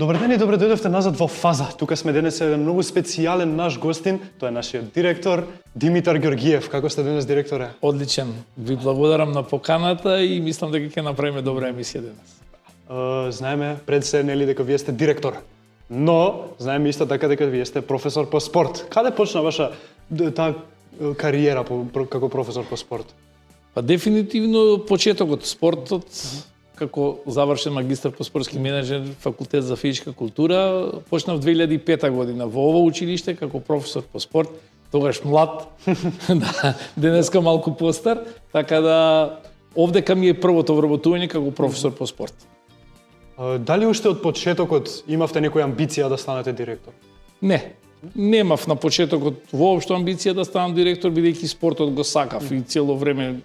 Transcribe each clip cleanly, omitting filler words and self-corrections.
Добар ден и добре дојдовте назад во Фаза. Тука сме денес еден многу специјален наш гостин, тоа е нашиот директор Димитар Ѓорѓиев. Како сте денес, директоре? Одличен. Ви благодарам на поканата и мислам дека ќе направиме добра емисија денес. Знаеме пред се нели дека вие сте директор. Но знаеме исто така дека вие сте професор по спорт. Каде почна ваша таа кариера како професор по спорт? Па дефинитивно почетокот спортот, како завршен магистар по спортски менеджер, факултет за физичка култура, почнав 2005 година во ова училиште како професор по спорт, тогаш млад, да, денеска малку постар, така да овдека ми е првото вработување како професор по спорт. Дали уште од почетокот имавте некоја амбиција да станете директор? Не. Немав на почетокот воопшто амбиција да станам директор, бидејќи спортот го сакав и цело време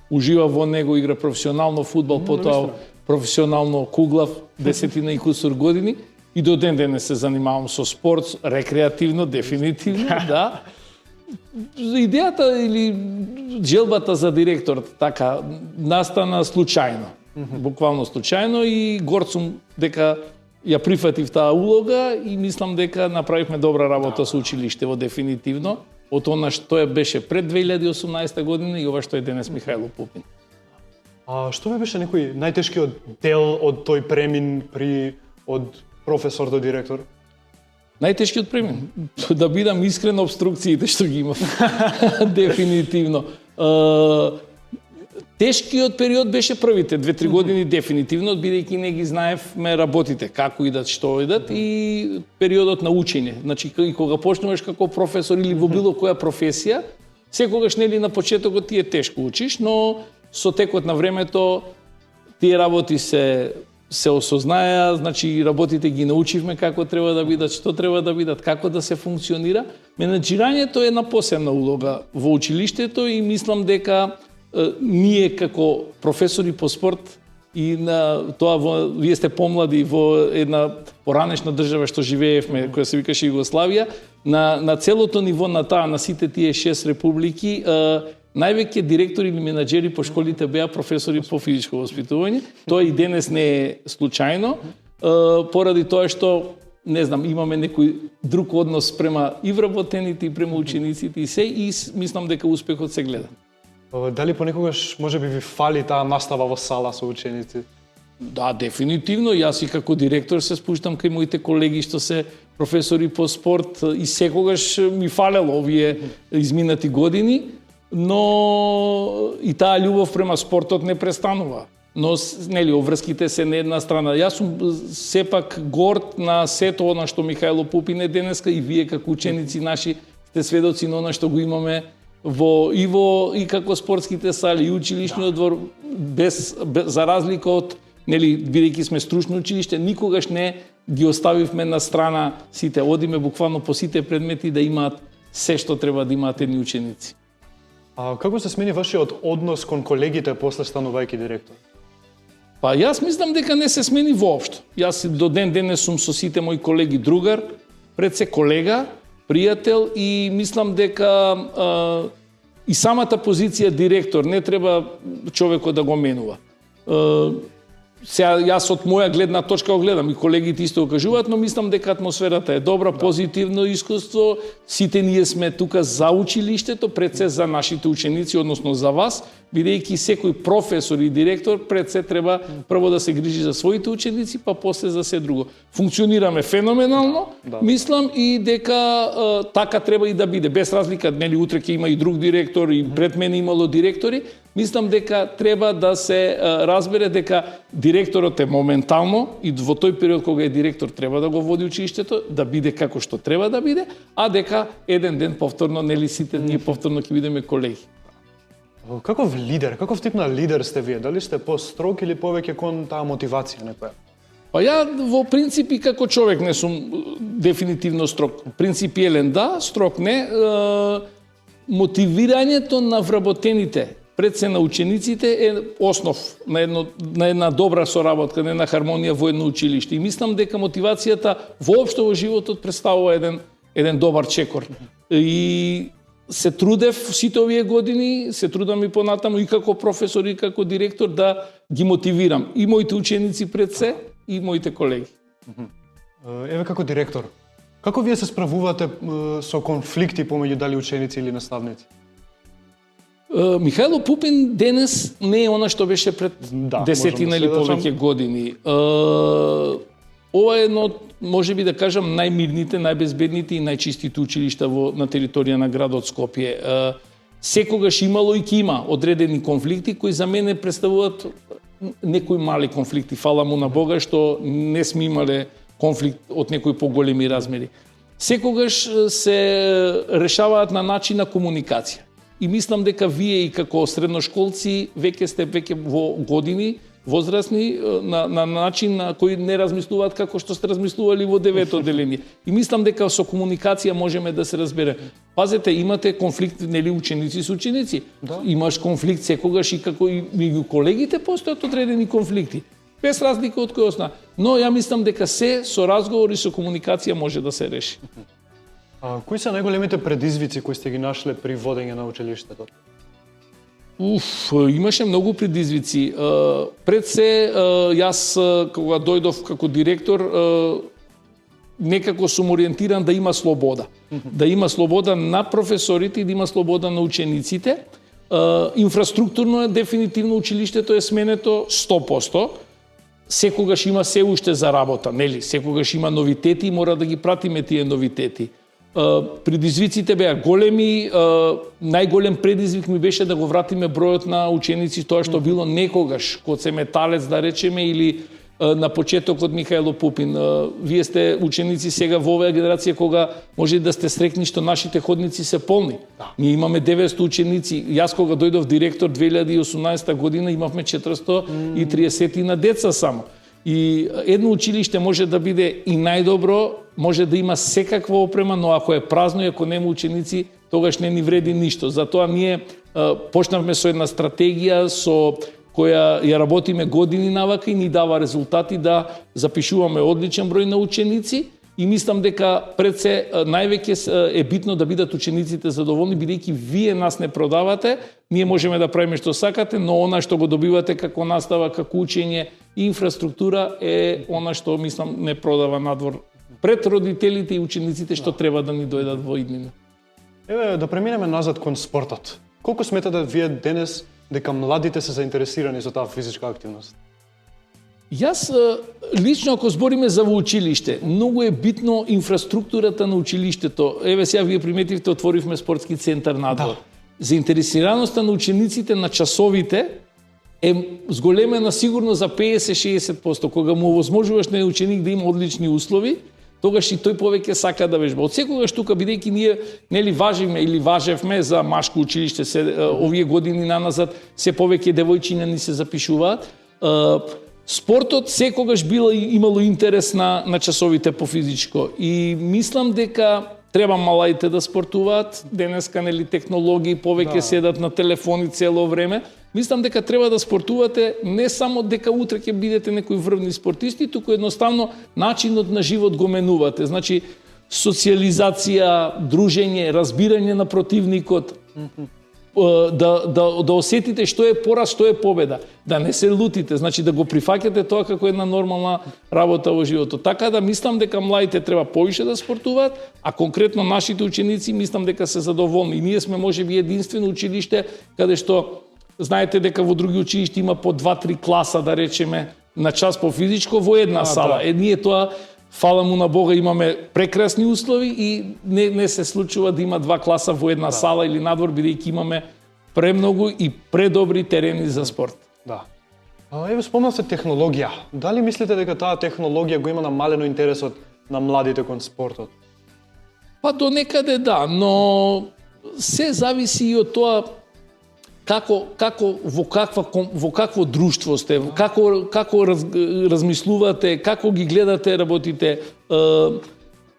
уживав во него, игра професионално фудбал, потоа професионално куглав 10 и кусур години и до ден денес се занимавам со спорт, рекреативно, дефинитивно, да. Идејата или желбата за директор така настана случајно, буквално случајно и горд сум дека ја прифатив таа улога и мислам дека направивме добра работа со училиштево дефинитивно. Од она што беше пред 2018 година и ова што е денес Михајло Пупин. А што беше некој најтешкиот дел од тој премин од професор до директор? Најтешкиот премин? Да бидам искрен, обструкциите што ги имав. Дефинитивно. Тешкиот период беше првите 2-3 години дефинитивно, бидејќи не ги знаевме работите, како идат, што идат и периодот на учење. Значи, и кога почнуваш како професор или во било која професија, секогаш нели на почетокот ти е тешко учиш, но со текот на времето тие работи се осознаја, значи работите ги научивме како треба да бидат, што треба да бидат, како да се функционира. Менеджирањето е една посебна улога во училиштето и мислам дека ние како професори по спорт и на тоа вие сте помлади во една поранешна држава што живеевме, која се викаше Југославија, на целото ниво на таа, на сите тие 6 републики, највеќе директори или менаџери по школите беа професори по физичко воспитување. Тоа и денес не е случајно, поради тоа што не знам, имаме некој друг однос према и вработените и према учениците и се, и мислам дека успехот се гледа. Дали понекогаш можеби ви фали таа настава во сала со ученици? Да, дефинитивно. Јас и како директор се спуштам кај моите колеги што се професори по спорт и секогаш ми фалело овие изминати години, но и таа љубов према спортот не престанува. Но нели обврските се на една страна. Јас сум сепак горд на сето она што Михајло Пупин е денеска и вие како ученици наши сте сведоци на она што го имаме и како спортските сали и училишниот двор, за разлика од нели бидејќи сме стручно училиште, никогаш не ги оставивме на страна сите. Одиме буквално по сите предмети да имаат се што треба да имаат едни ученици. А како се смени вашиот однос кон колегите после станувајќи директор? Па јас мислам дека не се смени воопшто. Јас до ден денес сум со сите мои колеги другар, пред се колега, пријател и мислам дека и самата позиција директор не треба човекот да го менува. Сега јас од моја гледна точка го гледам и колегите исто го кажуваат, но мислам дека атмосферата е добра, позитивно искуство. Сите ние сме тука за училиштето, пред се за нашите ученици, односно за вас, бидејќи секој професор и директор пред се треба прво да се грижи за своите ученици, па после за се друго. Функционираме феноменално, мислам и дека така треба и да биде, без разлика, нели утре ќе има и друг директор и пред мене имало директори. Мислам дека треба да се разбере дека директорот е моментално и во тој период кога е директор треба да го води училиштето, да биде како што треба да биде, а дека еден ден повторно, нели сите ние повторно ќе бидеме колеги. Каков лидер, каков тип на лидер сте вие? Дали сте построг или повеќе кон таа мотивација некоја? Па ја во принципи како човек не сум дефинитивно строг. Принципиелен да, строг не. Мотивирањето на вработените пред се на учениците е основ на една добра соработка, на една хармонија во едно училиште. И мислам дека мотивацијата воопшто во животот представува еден добар чекор. И се трудев сите овие години, се трудам и понатаму и како професор и како директор да ги мотивирам и моите ученици пред се и моите колеги. Еве како директор, како вие се справувате со конфликти помеѓу дали ученици или наставници? Михајло Пупин денес не е она што беше пред десетина или повеќе години. Ова е едно, може би да кажам, најмирните, најбезбедните и најчистите училишта на територија на градот Скопје. Секогаш имало и ќе има одредени конфликти кои за мене представуваат некои мали конфликти. Фала му на Бога што не сме имале конфликт од некои поголеми размери. Секогаш се решаваат на начин на комуникација. И мислам дека вие и како средношколци веќе сте во години возрастни на начин на кој не размислуваат како што сте размислували во 9-то одделение. И мислам дека со комуникација можеме да се разбере. Пазете, имате конфликт, нели, ученици со ученици. Да. Имаш конфликт секогаш и како и меѓу колегите постојат одредени конфликти. Без разлика од кој осна. Но ја мислам дека се со разговор и со комуникација може да се реши. Кои се најголемите предизвици кои сте ги нашле при водење на училиштето? Имаше многу предизвици. Пред се, јас кога дојдов како директор, некако сум ориентиран да има слобода. Да има слобода на професорите и да има слобода на учениците. Инфраструктурно е дефинитивно училиштето е сменето 100%. Секогаш има се уште за работа, нели? Секогаш има новитети и мора да ги пратиме тие новитети. Предизвиците беа големи, најголем предизвик ми беше да го вратиме бројот на ученици, тоа што било некогаш, код се Металец да речеме, или на почетокот Михајло Пупин. Вие сте ученици сега во оваа генерација кога може да сте срекни што нашите ходници се полни. Да. Ние имаме 900 ученици. Јас кога дојдов директор 2018 година имавме 430 на деца само. И едно училиште може да биде и најдобро, може да има секаква опрема, но ако е празно и ако нема ученици, тогаш не ни вреди ништо. Затоа ние почнавме со една стратегија со која ја работиме години навака и ни дава резултати да запишуваме одличен број на ученици и мислам дека пред се највеќе е битно да бидат учениците задоволни, бидејќи вие нас не продавате, ние можеме да правиме што сакате, но она што го добивате како настава, како учење и инфраструктура е она што мислам не продава надвор пред родителите и учениците што треба да ни дојдат во иднина. Еве да преминеме назад кон спортот. Колку сметате вие денес дека младите се заинтересирани за таа физичка активност? Јас лично ако збориме за во училиште, многу е битно инфраструктурата на училиштето. Еве сега вие приметивте, отворивме спортски центар надвор. Да. Заинтересираноста на учениците на часовите е зголемена сигурно за 50-60%. Кога му овозможуваш на ученик да има одлични услови, тогаш и тој повеќе сака да вежба. Од секогаш тука, бидејќи ние нели важиме или важевме за машко училиште, овие години наназад се повеќе девојчиња ни се запишуваат. Спортот секогаш имало интерес на часовите по физичко и мислам дека треба малаите да спортуваат. Денеска нели технологии повеќе седат на телефони цело време. Мислам дека треба да спортувате не само дека утре ќе бидете некои врвни спортисти, туку едноставно начинот на живот го менувате. Значи социализација, дружење, разбирање на противникот, да осетите што е пораз, што е победа, да не се лутите, значи да го прифаќате тоа како една нормална работа во животот. Така да мислам дека младите треба повише да спортуваат, а конкретно нашите ученици мислам дека се задоволни. И ние сме можеби единствено училиште каде што знаете дека во други училишта има по 2-3 класа, да речеме, на час по физичко во една сала. Да. Ние тоа, фала му на Бога, имаме прекрасни услови и не се случува да има 2 класа во една сала или надвор, бидејќи имаме премногу и предобри терени за спорт. Да. Еве спомнавте технологија. Дали мислите дека таа технологија го има намалено интересот на младите кон спортот? Па до некаде да, но се зависи и од тоа во какво друштво сте, како размислувате, како ги гледате работите.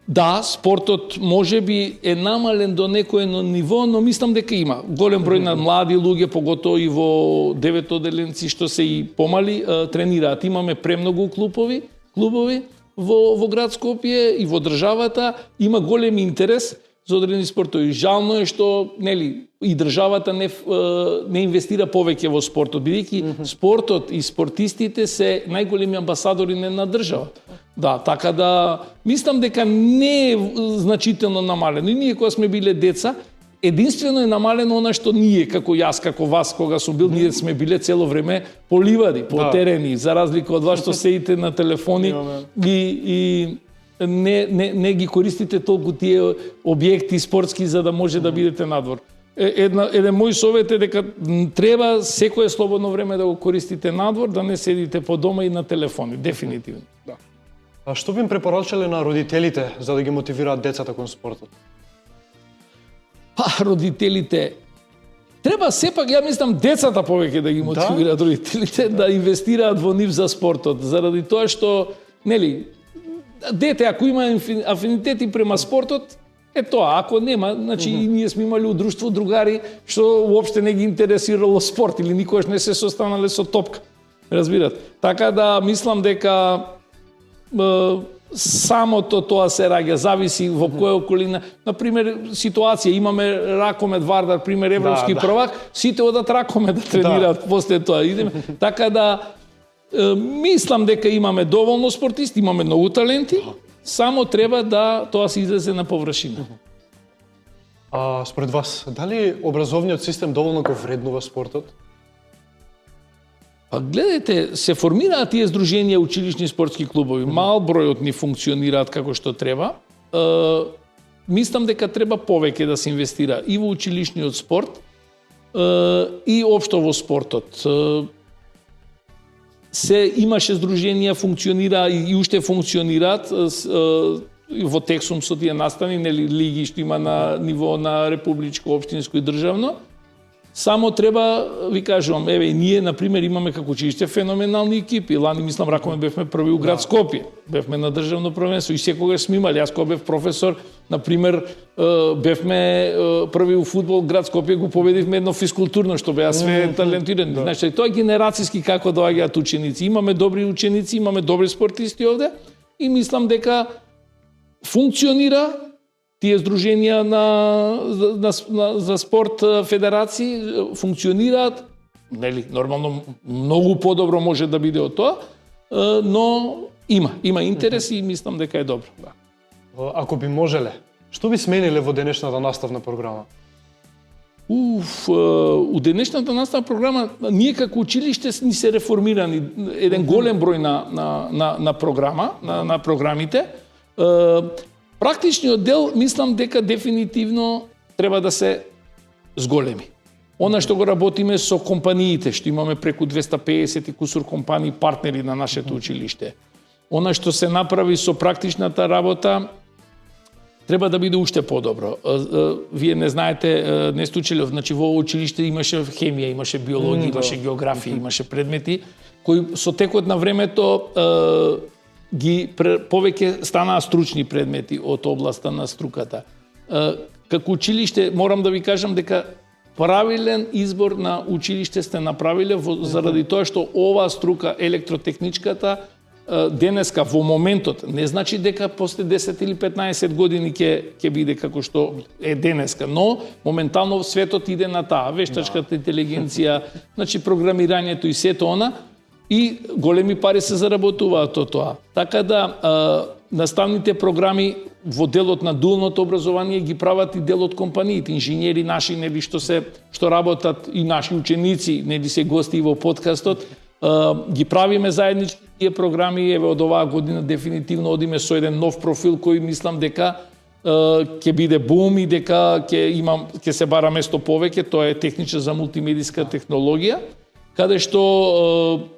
Да, спортот можеби е намален до некое ниво, но мислам дека има голем број на млади луѓе, поготоа и во 9 одделенци што се и помали тренираат. Имаме премногу клубови во град Скопје и во државата, има голем интерес. за одредени спортови. Жално е што нели и државата не инвестира повеќе во спортот, бидејќи спортот и спортистите се најголеми амбасадори на државата. Да, така да мислам дека не е значително намалено. И ние кога сме биле деца, единствено е намалено она што ние, како јас, како вас, кога сум бил, ние сме биле цело време по ливади, по терени, за разлика од вас што седите на телефони и не ги користите толку тие објекти спортски за да може да бидете надвор. Еден мој совет е дека треба секое слободно време да го користите надвор, да не седите по дома и на телефони, дефинитивно. Да. А што би им препорачале на родителите за да ги мотивираат децата кон спортот? Родителите треба сепак, ја мислам, децата повеќе да ги мотивираат родителите да инвестираат во нив за спортот, заради тоа што нели дете ако има афинитети према спортот, е тоа, ако нема, значи и ние сме имали у друштво другари што уопште не ги интересирало спорт или никогаш не се состанале со топка. Разбирате? Така да мислам дека самото тоа се раѓа, зависи во која околина. Например, ситуација, имаме ракомет Вардар, пример европски prvак, сите одат ракомет да тренираат после тоа. Идеме. Така да мислам дека имаме доволно спортисти, имаме многу таленти, само треба да тоа се излезе на површина. А според вас, дали образовниот систем доволно го вреднува спортот? Па гледайте, се формираат тие здруженија училишни спортски клубови. Мал број од нив функционираат како што треба. Мислам дека треба повеќе да се инвестира и во училишниот спорт и општо во спортот. Се имаше здруженија, функционира и уште функционираат во тексум со тие настани, нели лиги што има на ниво на републичко, општинско и државно. Само треба, ви кажувам, еве, ние, например, имаме како училиште феноменални екипи. Лани, мислам, ракоме бевме први у град Скопје. Бевме на државно првенство и секогаш сме имали. Јас кога бев професор, например, бевме први у фудбал град Скопје, го победивме едно физкултурно, што беа све талентирани. Значи, тоа е генерацијски како доаѓаат ученици. Имаме добри ученици, имаме добри спортисти овде и мислам дека функционира тие здруженија за спорт федерации функционираат, нели, нормално многу подобро може да биде од тоа, но има интерес и мислам дека е добро. Да. Ако би можеле, што би смениле во денешната наставна програма? У денешната наставна програма ние како училиште ни се реформирани еден голем број на програма, на програмите. Практичниот дел, мислам дека дефинитивно треба да се зголеми. Она што го работиме со компаниите, што имаме преку 250 и кусур компании партнери на нашето училиште. Она што се направи со практичната работа, треба да биде уште подобро. Вие не знаете, не сте учили, значи во училиште имаше хемија, имаше биологија, имаше географија, имаше предмети кои со текот на времето повеќе станаа стручни предмети од областа на струката. Како училиште, морам да ви кажам дека правилен избор на училиште сте направиле заради тоа што оваа струка, електротехничката, денеска во моментот, не значи дека после 10 или 15 години ќе биде како што е денеска, но моментално светот иде на таа, вештачката интелигенција, значи програмирањето и сето она, и големи пари се заработуваат од тоа. Така да наставните програми во делот на дуалното образование ги прават и дел од компаниите, инженери наши, нели што работат и наши ученици, нели се гости во подкастот, ги правиме заеднички тие програми. Еве од оваа година дефинитивно одиме со еден нов профил кој мислам дека ќе биде бум и дека ќе се бара место повеќе, тоа е техничар за мултимедиска технологија, каде што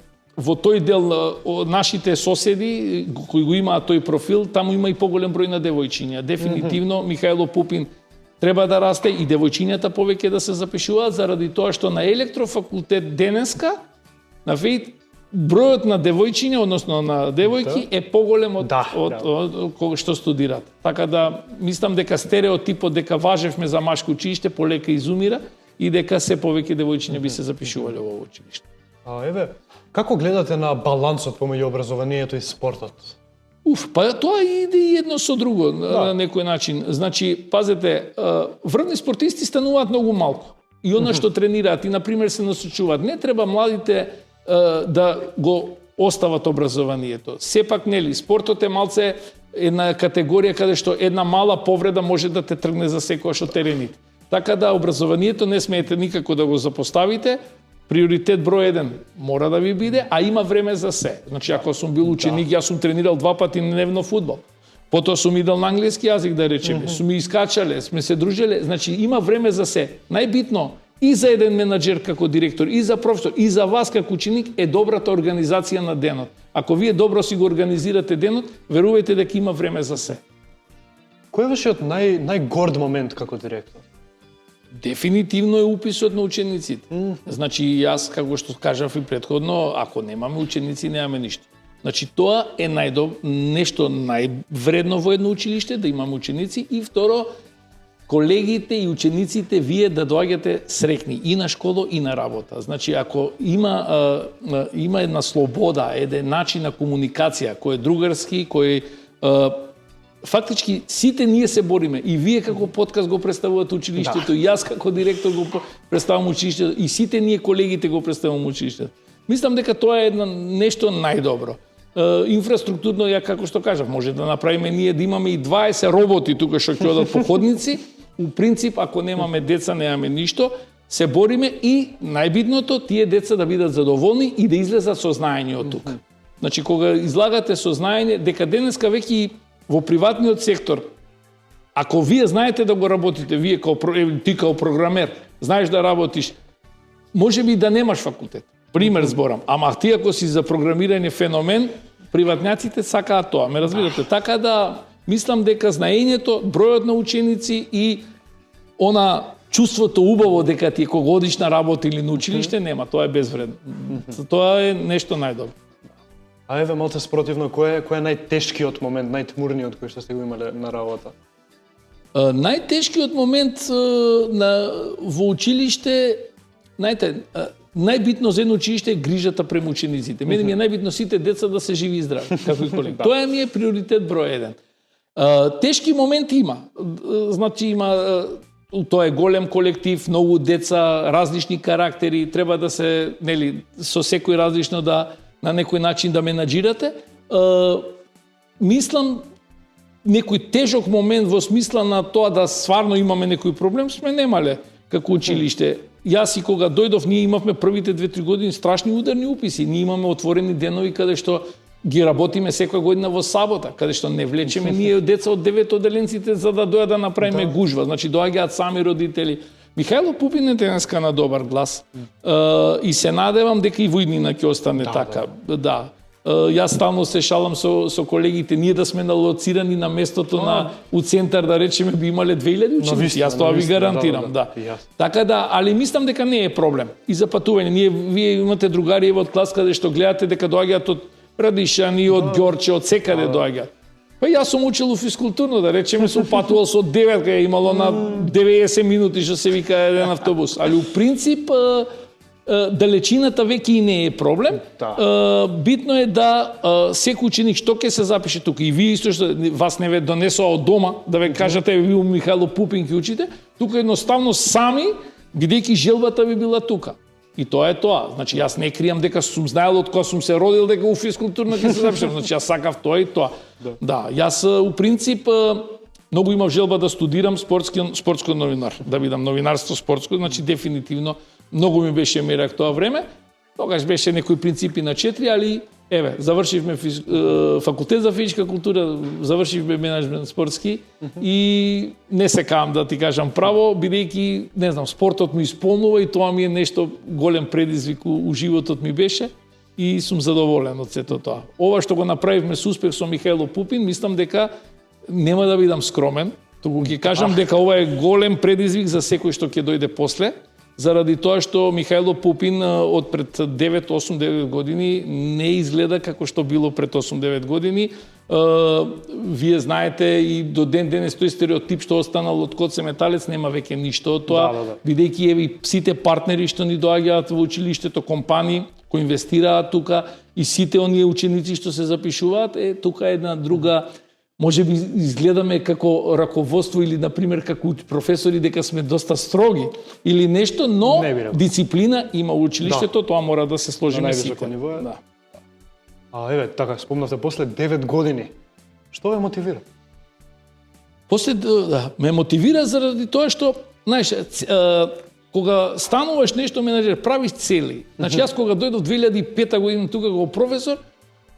во тој дел нашите соседи кои го имаат тој профил, таму има и поголем број на девојчиња. Дефинитивно Михајло Пупин треба да расте и девојчињата повеќе да се запишуваат заради тоа што на електрофакултет денеска на ФЕИТ бројот на девојчиња, односно на девојки е поголем од кога што студираат. Така да мислам дека стереотипот дека важевме за машко училиште полека изумира и дека се повеќе девојчиња би се запишувале во ово училиште. Еве, како гледате на балансот помеѓу образованието и спортот? Па тоа иде и едно со друго на некој начин. Значи, пазете, врвни спортисти стануваат многу малку. И она што тренираат и на пример се насочуваат. Не треба младите да го остават образованието. Сепак нели спортот е малце една категорија каде што една мала повреда може да те тргне за секојаш од терените. Така да образованието не смеете никако да го запоставите. Приоритет број 1 мора да ви биде, а има време за се. Значи, ако сум бил ученик, јас сум тренирал 2 пати дневно фудбал. Потоа сум идел на англиски јазик, да речеме, сум искачале, сме се дружиле, значи има време за се. Најбитно и за еден менаџер како директор, и за професор, и за вас како ученик е добрата организација на денот. Ако вие добро си го организирате денот, верувајте дека има време за се. Кој е вашиот најгорд момент како директор? Дефинитивно е уписот на учениците. Значи, јас, како што кажав и претходно, ако немаме ученици, немаме ништо. Значи, тоа е нешто највредно во едно училиште, да имаме ученици, и второ, колегите и учениците вие да доаѓате среќни и на школа и на работа. Значи, ако има една слобода, еден начин на комуникација кој е другарски, кој фактички сите ние се бориме, и вие како подкаст го представувате училиштето, и јас како директор го представувам училиштето, и сите ние колегите го представувам училиштето. Мислам дека тоа е нешто најдобро. Инфраструктурно, ја како што кажав, може да направиме ние да имаме и 20 роботи тука што ќе одат по ходници. У принцип, ако немаме деца, немаме ништо, се бориме и најбитното тие деца да бидат задоволни и да излезат со знаење од тука. Значи, кога излагате со знаење, дека денеска веќе и во приватниот сектор, ако вие знаете да го работите, вие ти као програмер, знаеш да работиш, може би да немаш факултет. Пример зборам, ама ти ако си за програмирање феномен, приватњаците сакаат тоа, ме разбирате? Така да, мислам дека знаењето, бројот на ученици и она чувството убаво дека ти кога одиш на работа или на училиште, нема, тоа е безвредно. Тоа е нешто најдобро. А еве малце спротивно, кој е најтешкиот момент, најтмурниот кој што сте го имале на работа? Најтешкиот момент во училиште, знаете, најбитно за едно училиште е грижата према учениците. Мене ми е најбитно сите деца да се живи и здрави, како и колеги. Тоа ми е приоритет број 1. Тешки моменти има. Значи има, тоа е голем колектив, многу деца, различни карактери, треба да се, нели, со секој различно да на некој начин да менаџирате. Мислам, некој тежок момент во смисла на тоа да стварно имаме некој проблем, сме немале како училиште. Јас и кога дојдов, ние имавме првите 2-3 години страшни ударни уписи. Ние имаме отворени денови каде што ги работиме секоја година во сабота, каде што не влечеме ние деца од 9 оделенците за да дојдат да направиме гужва. Значи доаѓаат сами родители. Михајло Пупин е денеска на добар глас. И се надевам дека и во иднина ќе остане така. Да. Јас стално се шалам со колегите, ние да сме налоцирани на местото у центар, да речеме, би имале 2000 ученици. Јас тоа ви гарантирам, да. Така да, али мислам дека не е проблем. И за патување, вие имате другари од клас каде што гледате дека доаѓаат од Радишани, од Ѓорче, од секаде доаѓаат. Па јас сум учел физкултурно, да речеме, сум патувал со 9, кај имало на 90 минути што се вика еден автобус. Али у принцип далечината веќе и не е проблем. Битно е да секој ученик што ќе се запише тука, и вие исто што вас не ве донесоа од дома, да ве кажете ви у Михајло Пупин ќе учите, тука едноставно сами, бидејќи желбата ви била тука. И тоа е тоа. Значи јас не кријам дека сум знаел од кога сум се родил дека у физкултурно ќе се запишам. Значи јас сакав тоа и тоа. Да, јас у принцип многу имав желба да студирам спортско новинар, да бидам новинарство спортско, значи дефинитивно многу ми беше мерак тоа време. Тогаш беше некои принципи на 4, али еве, завршивме факултет за физичка култура, завршивме менаџмент спортски и не се каам да ти кажам право, бидејќи, не знам, спортот ми исполнува и тоа ми е нешто голем предизвик у животот ми беше и сум задоволен од сето тоа. Ова што го направивме со успех со Михајло Пупин, мислам дека нема да бидам скромен, туку ќе кажам дека ова е голем предизвик за секој што ќе дојде после, заради тоа што Михајло Пупин од пред 8-9 години не изгледа како што било пред 8-9 години. Вие знаете и до ден денес тој стереотип што останал од Коце Металец нема веќе ништо од тоа, бидејќи еве сите партнери што ни доаѓаат во училиштето, компании, кои инвестираат тука и сите оние ученици што се запишуваат, тука е една друга, може би изгледаме како раководство или, например, како професори дека сме доста строги или нешто, но дисциплина има училиштето, тоа мора да се сложиме сите. Да. А еве, така, спомнавте, после 9 години, што ве мотивира? После, ме мотивира заради тоа што, знаеш, кога стануваш нешто менаџер, правиш цели. Значи, јас кога дојдов 2005 година тука како професор,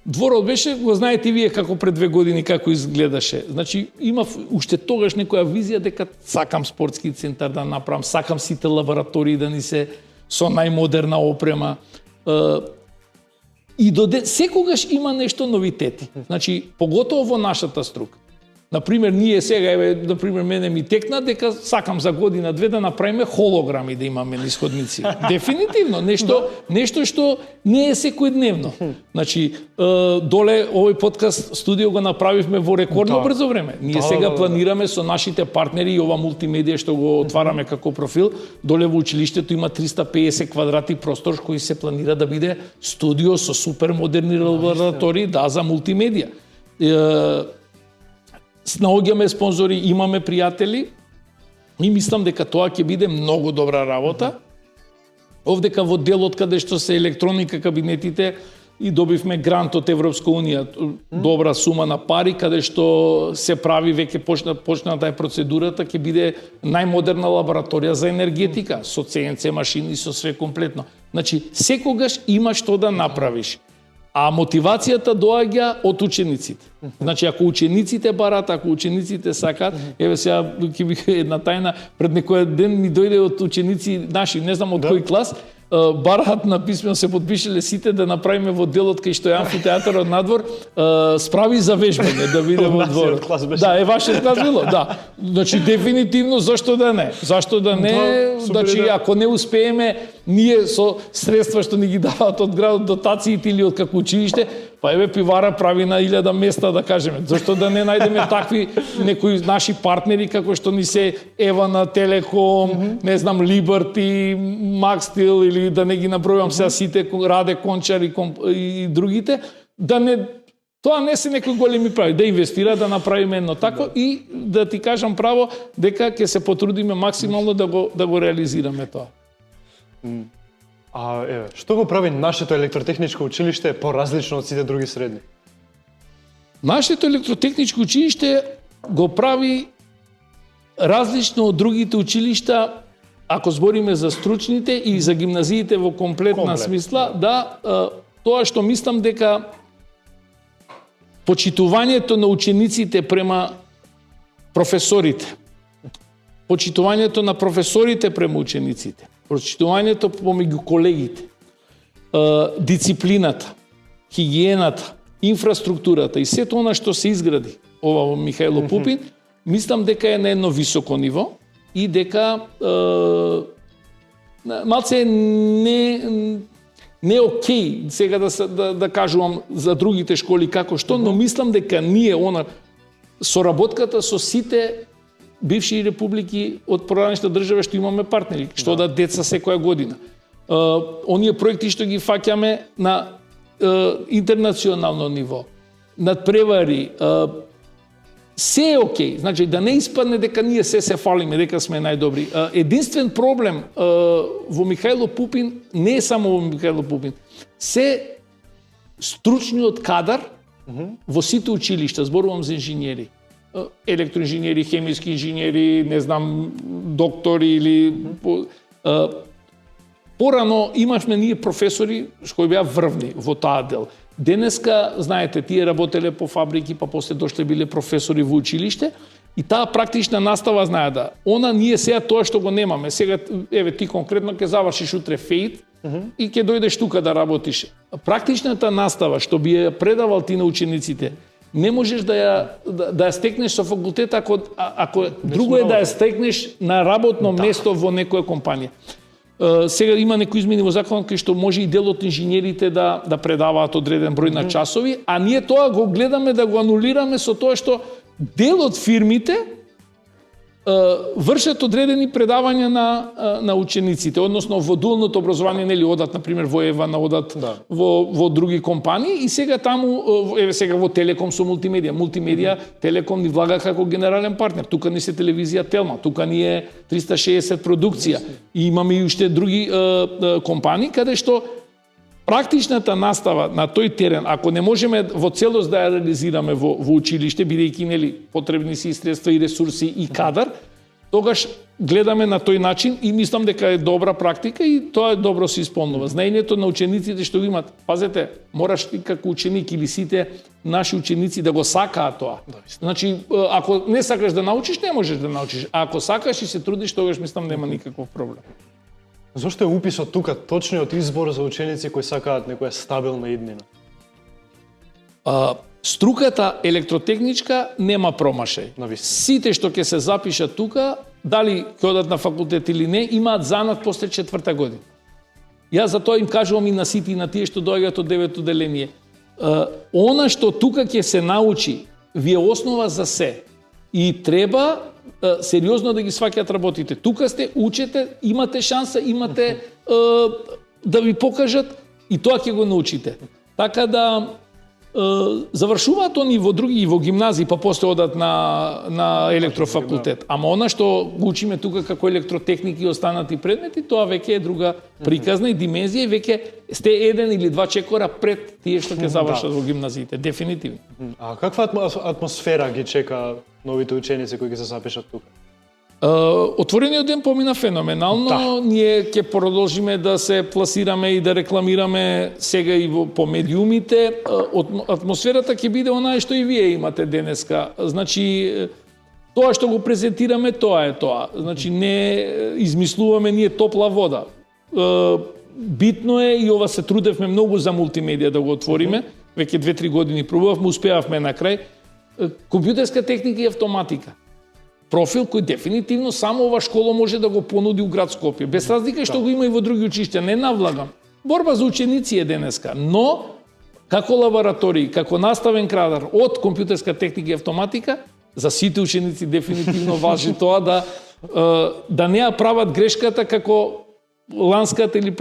дворот беше, го знаете и вие како пред 2 години како изгледаше. Значи, имав уште тогаш некоја визија дека сакам спортски центар да направам, сакам сите лаборатории да ни се со најмодерна опрема. И секогаш има нешто новитети. Значи, поготово во нашата струка. Например, ние сега, например, мене ми текна дека сакам за година-две да направиме холограми да имаме нисходници. Дефинитивно, нешто што не е секојдневно. Значи, доле овој подкаст студио го направивме во рекордно брзо време. Ние сега планираме со нашите партнери и ова мултимедија што го отвараме како профил, доле во училиштето има 350 квадрати простор кој се планира да биде студио со супер модерни лаборатории, за мултимедија. Наоѓаме спонзори, имаме пријатели и мислам дека тоа ќе биде многу добра работа. Овдека во делот каде што се електроника кабинетите и добивме грант од Европска унија, добра сума на пари, каде што се прави, веќе почната е процедурата, ќе биде најмодерна лабораторија за енергетика, со CNC машини, со све комплетно. Значи, секогаш има што да направиш. А мотивацијата доаѓа од учениците. Значи, ако учениците барат, ако учениците сакат, еве сега ќе би една тајна, пред некој ден ми дојде од ученици наши, не знам од кој клас, бараат на писмено, се подпишале сите да направиме во делот кај што е амфитеатарот надвор, справи за вежбање да биде во дворот. Да, вашиот клас било, да. Значи дефинитивно зашто да не? Зашто да не? Значи ако не успееме ние со средства што ни ги даваат од градот, дотациите или од како училиште, па еве пивара прави на 1000 места, да кажеме. Зашто да не најдеме такви некои наши партнери како што ни се Евана, Телеком, не знам, Либерти, Макстил или да не ги набројувам сега сите, Раде Кончар и другите, да не, тоа не се некои големи прави, да инвестира, да направиме едно тако и да ти кажам право дека ќе се потрудиме максимално да го реализираме тоа. А еве, што го прави нашето електротехничко училиште поразлично од сите други средни? Нашето електротехничко училиште го прави различно од другите училишта, ако збориме за стручните и за гимназиите во комплетна смисла, тоа што мислам дека почитувањето на учениците према професорите, почитувањето на професорите према учениците, почитувањето помеѓу колегите, дисциплината, хигиената, инфраструктурата и сето она што се изгради ова во Михајло Пупин, мислам дека е на едно високо ниво и дека малце не окей сега да кажувам за другите школи како што, но мислам дека ние соработката со сите бивши републики од поранешната држава што имаме партнери, што да деца секоја година. Оние проекти што ги фаќаме на интернационално ниво, надпревари, се е окей. Значи, да не испадне дека ние се фалиме, дека сме најдобри. Единствен проблем во Михајло Пупин, не е само во Михајло Пупин, се стручниот кадар во сите училишта, зборувам за инженери. Електроинженери, хемиски инженери, не знам, доктори или... Порано имавме ние професори кои беа врвни во таа дел. Денеска, знаете, тие работеле по фабрики, па после дошле биле професори во училиште и таа практична настава, знае да, ние сега тоа што го немаме. Сега, еве, ти конкретно ќе завршиш утре ФЕИТ и ќе дојдеш тука да работиш. Практичната настава што би ја предавал ти на учениците, не можеш да ја стекнеш со факултет ако друго е да ја стекнеш на работно место во некоја компанија. Сега има некои измени во законот кај што може и дел од инженерите да предаваат одреден број на часови, а ние тоа го гледаме да го анулираме со тоа што дел од фирмите вршат одредени предавања на учениците, односно во дуалното образование, нели одат на пример во Евана, одат во други компании и сега таму сега во Телеком со мултимедија, Телеком ни влага како генерален партнер. Тука ни се телевизија Телма, тука ни е 360 продукција и имаме и уште други компании каде што практичната настава на тој терен, ако не можеме во целост да ја реализираме во училиште, бидејќи нели потребни се и средства и ресурси и кадар, тогаш гледаме на тој начин и мислам дека е добра практика и тоа е добро се исполнува. Знаењето на учениците што го имат, пазете, мораш ти како ученик или сите наши ученици да го сакаат тоа. Значи, ако не сакаш да научиш, не можеш да научиш. А ако сакаш и се трудиш, тогаш мислам нема никаков проблем. Зошто е уписот тука точниот избор за ученици кои сакаат некоја стабилна иднина? Струката електротехничка нема промашај. Сите што ќе се запишат тука, дали ќе одат на факултет или не, имаат занат после 4-та година. Јас затоа им кажувам и на сите и на тие што доаѓаат од 9-то деление. Она што тука ќе се научи, ви е основа за се. И треба сериозно да ги сваќаат работите. Тука сте, учете, имате шанса, имате да ви покажат и тоа ќе го научите. Така да завршуваат они во други и во гимназии, па после одат на електрофакултет. Ама она што го учиме тука како електротехник и останати предмети, тоа веќе е друга приказна и димензија и веќе сте еден или два чекора пред тие што ќе завршат во гимназиите, дефинитивно. А каква атмосфера ги чека новите ученици кои ќе се запишат тука? Отворениот ден помина феноменално. Ние ќе продолжиме да се пласираме и да рекламираме сега и по медиумите. Атмосферата ќе биде онаа што и вие имате денеска. Значи, тоа што го презентираме, тоа е тоа. Значи, не измислуваме ние топла вода. Битно е и ова се трудевме многу за мултимедија да го отвориме. Веќе 2-3 години пробувавме, успеавме на крај. Компјутерска техника и автоматика. Профил кој дефинитивно само ова школа може да го понуди у град Скопје. Без разлика што го има и во други училишта, не навлагам. Борба за ученици е денеска, но како лаборатории, како наставен кадар од компјутерска техника и автоматика, за сите ученици дефинитивно важи тоа да не ја прават грешката како ланската или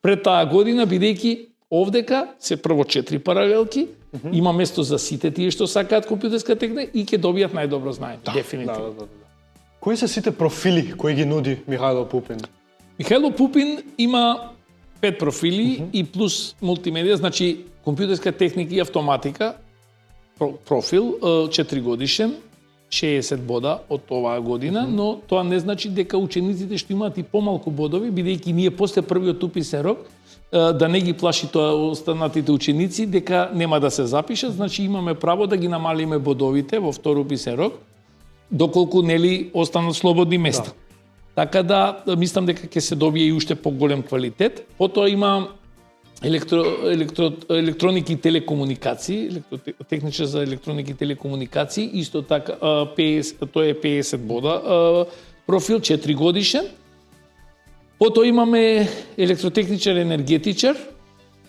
пред таа година, бидејќи овдека се прво 4 паралелки, има место за сите тие што сакаат компјутерска техника и ќе добијат најдобро знаење, дефинитивно. Кои се сите профили кои ги нуди Михајло Пупин? Михајло Пупин има 5 профили и плюс мултимедија, значи компјутерска техника и автоматика, профил 4 годишен, 60 бода од оваа година, но тоа не значи дека учениците што имаат и помалку бодови, бидејќи ние после првиот уписен рок да не ги плаши тоа останатите ученици дека нема да се запишат, значи имаме право да ги намалиме бодовите во втор уписен рок, доколку нели останат слободни места. Така да мислам дека ќе се добие и уште поголем квалитет. Потоа има електроники и телекомуникации, техничар за електроники и телекомуникации, исто така тоа е 50 бода профил, 4 годишен. Потоа имаме електротехничар енергетичар,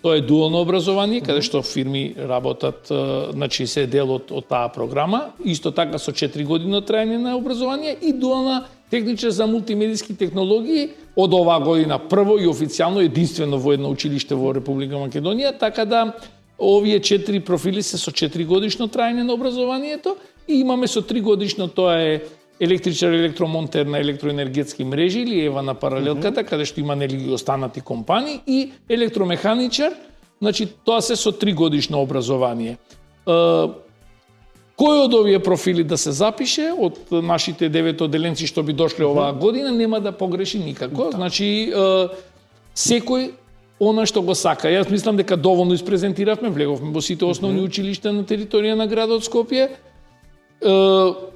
тоа е дуално образование, каде што фирми работат, значи се дел од таа програма, исто така со 4 години траење на образование и дуална техничар за мултимедиски технологии од оваа година прво и официјално единствено во едно училиште во Република Македонија, така да овие 4 профили се со 4 годишно траење на образованието и имаме со 3 годишно, тоа е електричар, електромонтер на електроенергетски мрежи или ева на паралелката, каде што има нели останати компании и електромеханичар, значи тоа се со 3 годишно образование. Кој од овие профили да се запише од нашите 9 одделенци што би дошле оваа година нема да погреши никако. Значи секој она што го сака. Јас мислам дека доволно испрезентиравме, влеговме во сите основни училишта на територија на градот Скопје.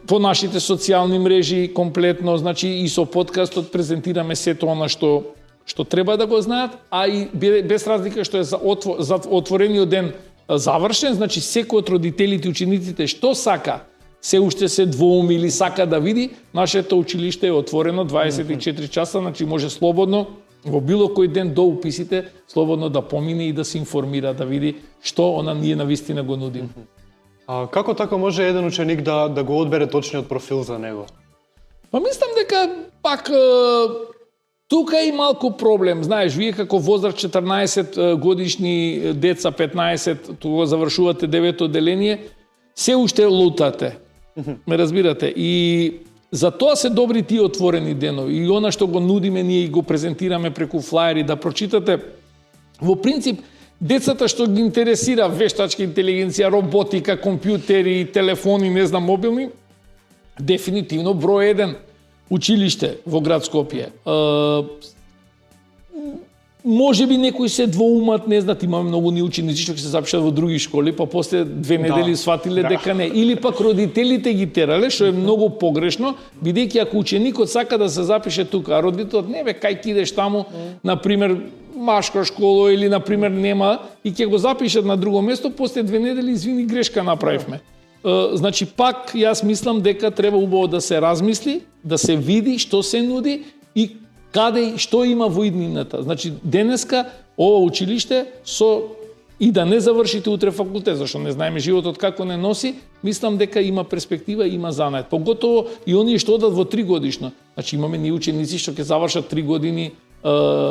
По нашите социјални мрежи комплетно, значи и со подкастот презентираме сето она што треба да го знаат, а и без разлика што е за отворениот ден завршен, значи секој од родителите и учениците што сака, се уште се двоуми или сака да види, нашето училиште е отворено 24 часа, значи може слободно во било кој ден до уписите слободно да помине и да се информира, да види што она ние навистина го нудиме. А како така може еден ученик да го одбере точниот профил за него? Па мислам дека пак тука е и малку проблем. Знаеш, вие како возраст 14 годишни деца, 15, тоа завршувате 9 одделение, се уште лутате. Ме разбирате? И за тоа се добри тие отворени денови. И она што го нудиме ние и го презентираме преку флаери да прочитате. Во принцип, децата што ги интересира вештачка интелигенција, роботика, компјутери, телефони, не знам, мобилни, дефинитивно број 1 училиште во град Скопје. Може би некои се двоумат, не знаат, имаме многу ни ученици што ќе се запишат во други школи, па после 2 недели сватиле дека не. Или пак родителите ги терале, што е многу погрешно, бидејќи ако ученикот сака да се запише тука, а родителот не бе, кај ќе идеш таму, на пример, машка школа или на пример нема и ќе го запишат на друго место, после 2 недели извини грешка направивме. Значи пак јас мислам дека треба убаво да се размисли, да се види што се нуди и каде и што има во иднината. Значи денеска ова училиште и да не завршите утре факултет, зашто не знаеме животот како не носи, мислам дека има перспектива, има занает. Поготово и оние што одат во 3 годишно. Значи имаме ни ученици што ќе завршат 3 години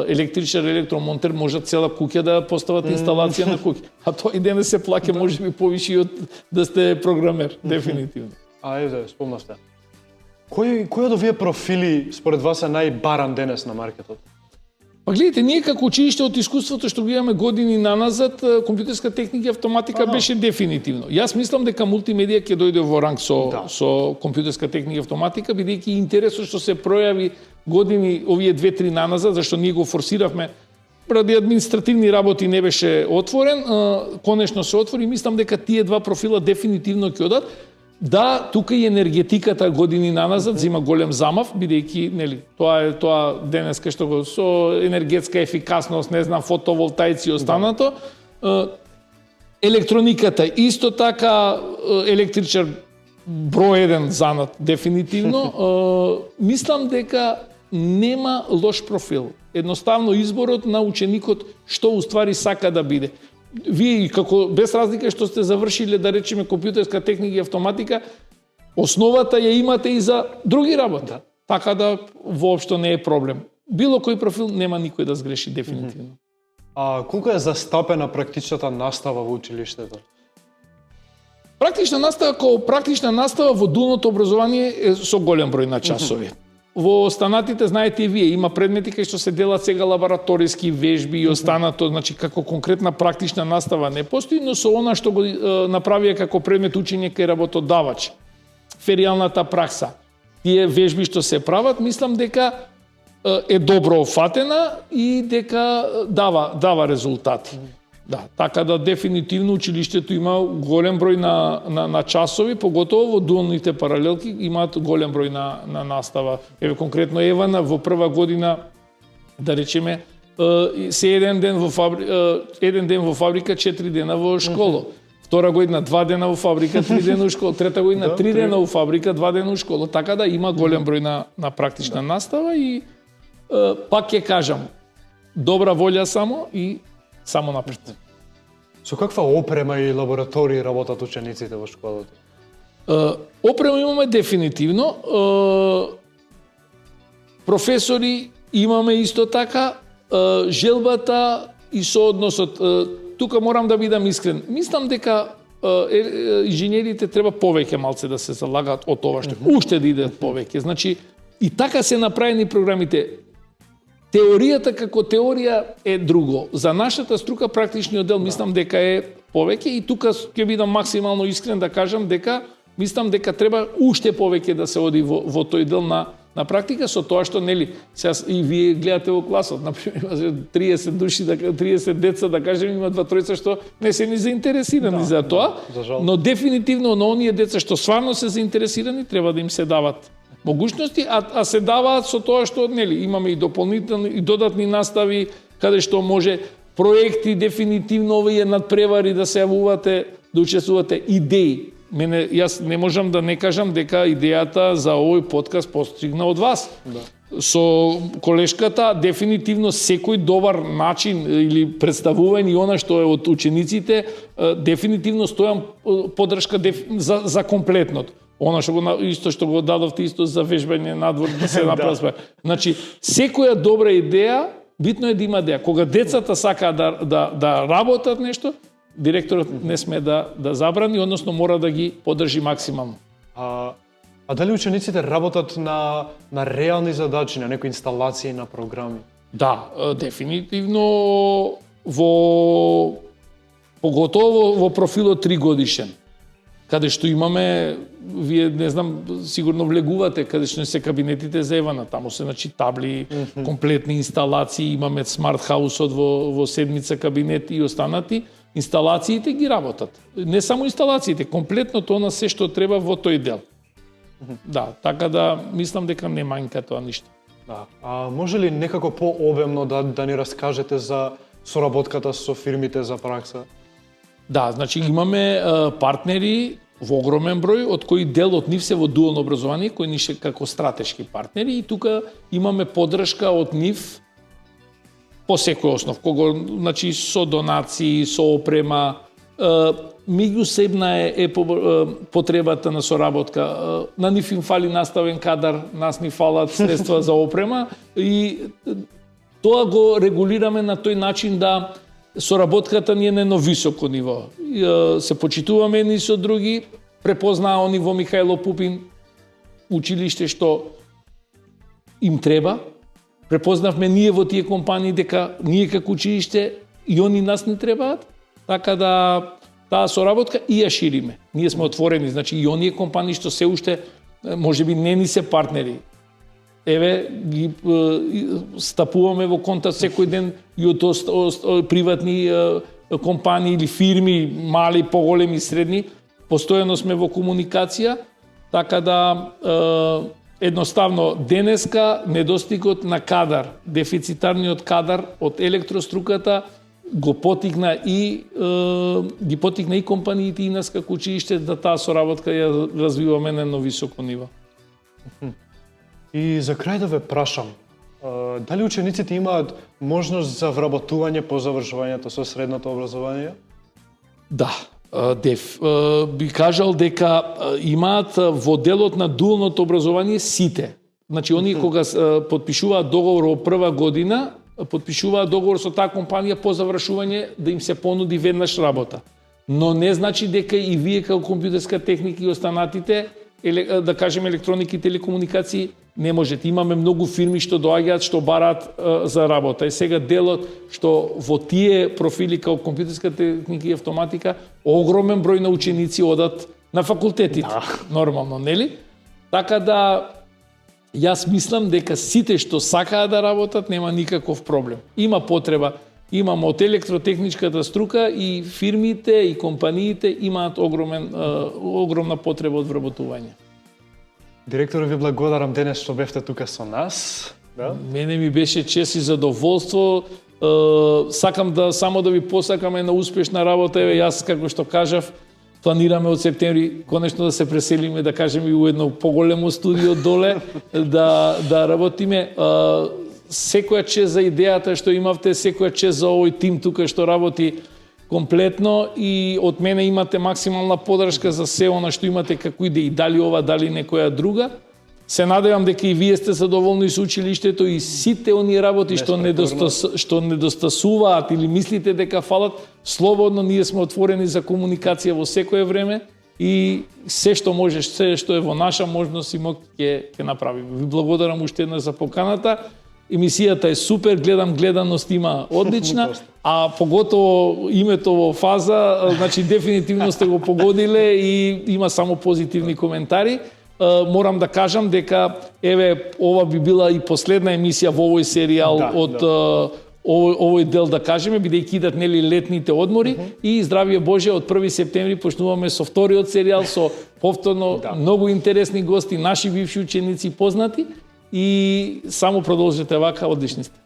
електричар, електромонтер, можат цела куќа да постават инсталација на куќа. А тоа и денес се плаќа можеби повише од да сте програмер, дефинитивно. Ајде, спомнавте. Кои од овие профили според вас е најбаран денес на маркетот? Па гледайте, ние како училиште од искуството што го имаме години наназад, компјутерска техника и автоматика беше дефинитивно. Јас мислам дека мултимедија ќе дојде во ранг со компјутерска техника и автоматика, бидејќи интересот што се пројави години овие 2-3 наназад, зашто ние го форсиравме ради административни работи не беше отворен, конечно се отвори, мислам дека тие два профила дефинитивно ќе одат. Да, тука и енергетиката години наназад зима голем замав, бидејќи нели тоа денеска што го со енергетска ефикасност, не знам, фотоволтаици и останато. Електрониката исто така, електричар број 1 занат дефинитивно. Мислам дека нема лош профил. Едноставно изборот на ученикот што уствари сака да биде. Вие како без разлика што сте завршиле да речеме компјутерска техника и автоматика, основата ја имате и за други работи. Така да воопшто не е проблем. Било кој профил нема никој да сгреши дефинитивно. А колку е застапена практичната настава во училиштето? Практична настава како практична настава во дуалното образование е со голем број на часови. Во останатите, знаете и вие, има предмети кај што се делат сега лабораториски вежби и останато, значи како конкретна практична настава не постои, но со она што го направија како предмет учење кај работодавач, феријалната пракса, тие вежби што се прават, мислам дека е добро офатена и дека дава резултати. Да, така да дефинитивно училиштето има голем број на часови, поготово во дуалните паралелки имаат голем број на настава. Еве конкретно Евана во прва година, да речеме, еден ден во фабрика, 4 дена во школа. Втора година 2 дена во фабрика, 3 дена во школа, трета година 3 дена во фабрика, 2 дена во школа. Така да има голем број на практична настава и пак ќе кажам, добра волја само напред. Со каква опрема и лаборатории работат учениците во школата? Опрема имаме дефинитивно. Професори имаме исто така. Желбата и соодносот. Тука морам да бидам искрен. Мислам дека инженерите треба повеќе малце да се залагаат од ова што уште да идат повеќе. Значи и така се направени програмите. Теоријата како теорија е друго. За нашата струка практичниот дел мислам дека е повеќе и тука ќе бидам максимално искрен да кажам дека мислам дека треба уште повеќе да се оди во тој дел на практика, со тоа што нели сега и вие гледате во класот, на пример 30 души, 30 деца да кажем има 2-3 што не се ни заинтересирани за тоа, но дефинитивно на оние деца што стварно се заинтересирани треба да им се дават могуćности, а се даваат со тоа што нели имаме и дополнителни и додатни настави каде што може проекти дефинитивно овие надпревари да се јавувате, да учествувате, идеи. Јас не можам да не кажам дека идејата за овој подкаст постигна од вас. Да. Со колешката дефинитивно секој добар начин или представување и она што е од учениците, дефинитивно стојам поддршка за комплетното. Она што исто што го дадовте исто за вежбање надвор да се направи. Значи, секоја добра идеја, битно е да има идеја. Кога децата сакаат да работат нешто, директорот не сме да забрани, односно мора да ги поддржи максимално. А дали учениците работат на реални задачи, на некои инсталации на програми? Да, дефинитивно поготово во профилот 3 годишен, каде што имаме, вие не знам, сигурно влегувате, каде што се кабинетите за Евана, таму се табли, комплетни инсталации, имаме смарт хаусот во седмица кабинет и останати, инсталациите ги работат. Не само инсталациите, комплетно тоа се што треба во тој дел. Да, така да мислам дека не манјка тоа ништо. Да. А може ли некако пообемно да ни раскажете за соработката со фирмите за пракса? Да, значи имаме партнери во огромен број, од кои дел од нив се во дуално образование, кои ни се како стратешки партнери и тука имаме поддршка од нив по секој основ, кога значи со донации, со опрема, меѓусебна е потребата на соработка. На нив им фали наставен кадар, нас ни фалат средства за опрема и тоа го регулираме на тој начин да соработката ни е на едно високо ниво. Се почитуваме едни со други, препознаа они во Михајло Пупин училиште што им треба. Препознавме ние во тие компании дека ние како училиште и они нас не требаат, така да таа соработка и ја шириме. Ние сме отворени, значи и оние компании што се уште можеби не ни се партнери. Еве ги стапуваме во контакт секој ден и од приватни компании или фирми, мали, поголеми, средни, постојано сме во комуникација, така да едноставно денеска недостигот на кадар, дефицитарниот кадар од електроструката го потикна и ги потикна и компаниите и нас како училиште да таа соработка ја развиваме на едно високо ниво. И за крај да ве прашам, дали учениците имаат можност за вработување по завршувањето со средното образование? Да, би кажал дека имаат во делот на дуалното образование сите. Значи, оние кога подпишуваат договор во прва година, подпишуваат договор со таа компанија по завршување да им се понуди веднаш работа. Но не значи дека и вие како компјутерска техника и останатите, да кажем електроники и телекомуникации, не можете. Имаме многу фирми што доаѓаат, што бараат за работа. И сега делот што во тие профили како компјутерска техника и автоматика, огромен број на ученици одат на факултетите. Да. Нормално, нели? Така да јас мислам дека сите што сакаат да работат нема никаков проблем. Има потреба. Имам од електротехничката струка и фирмите и компаниите имаат огромна потреба од вработување. Директор, ви благодарам денес што бевте тука со нас. Да? Мене ми беше чест и задоволство. Сакам само да ви посакам една успешна работа. Јас, како што кажав, планираме од септември конечно да се преселиме, да кажеме, и у едно поголемо студио доле, да работиме. Секоја чест за идејата што имавте, секоја чест за овој тим тука што работи комплетно и од мене имате максимална поддршка за се она што имате како идеи, дали ова, дали некоја друга. Се надевам дека и вие сте задоволни со училиштето и сите оние работи што недостасуваат или мислите дека фалат, слободно ние сме отворени за комуникација во секое време и се што можеш, се што е во наша можност и моќ ќе направиме. Ви благодарам уште еднаш за поканата. Емисијата е супер, гледаност има одлична, а поготово името во фаза, значи дефинитивно сте го погодиле и има само позитивни коментари. Морам да кажам дека еве ова би била и последна емисија во овој серијал овој дел, да кажеме, бидејќи идат нели летните одмори и здравје Боже, од 1 септември почнуваме со вториот серијал со повторно многу интересни гости, наши бивши ученици познати. И само продолжете вака, одлични сте.